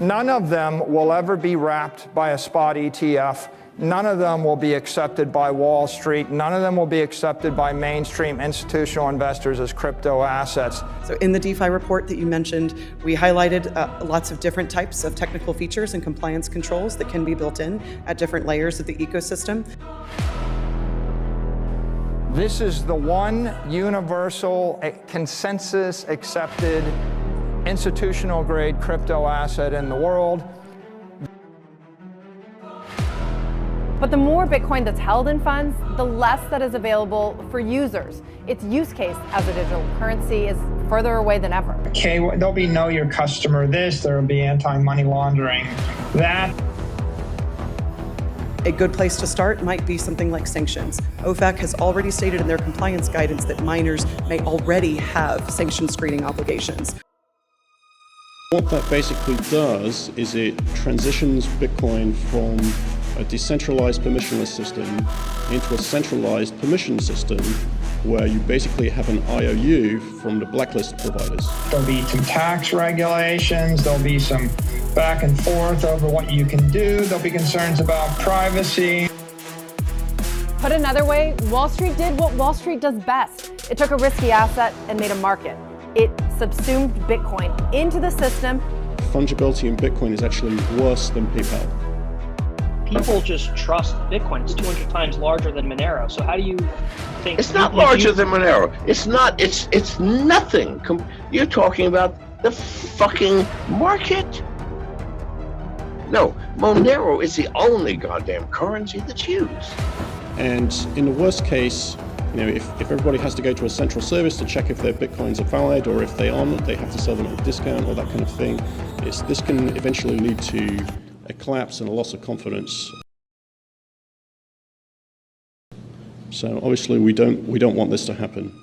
None of them will ever be wrapped by a spot ETF. None of them will be accepted by Wall Street. None of them will be accepted by mainstream institutional investors as crypto assets. So in the DeFi report that you mentioned, we highlighted lots of different types of technical features and compliance controls that can be built in at different layers of the ecosystem. This is the one universal, consensus accepted institutional grade crypto asset in the world. But the more Bitcoin that's held in funds, the less that is available for users. Its use case as a digital currency is further away than ever. Okay, there'll be know your customer this, there'll be anti-money laundering that. A good place to start might be something like sanctions. OFAC has already stated in their compliance guidance that miners may already have sanction screening obligations. What that basically does is it transitions Bitcoin from a decentralized permissionless system into a centralized permission system where you basically have an IOU from the blacklist providers. There'll be some tax regulations, there'll be some back and forth over what you can do, there'll be concerns about privacy. Put another way, Wall Street did what Wall Street does best. It took a risky asset and made a market. It subsumed Bitcoin into the system. Fungibility in Bitcoin is actually worse than PayPal. People just trust Bitcoin. It's 200 times larger than Monero. So how do you think? It's not larger than Monero. It's not. It's nothing. You're talking about the fucking market. No, Monero is the only goddamn currency that's used. And in the worst case, if everybody has to go to a central service to check if their Bitcoins are valid, or if they aren't, they have to sell them at a discount or that kind of thing. This can eventually lead to a collapse and a loss of confidence. So obviously we don't want this to happen.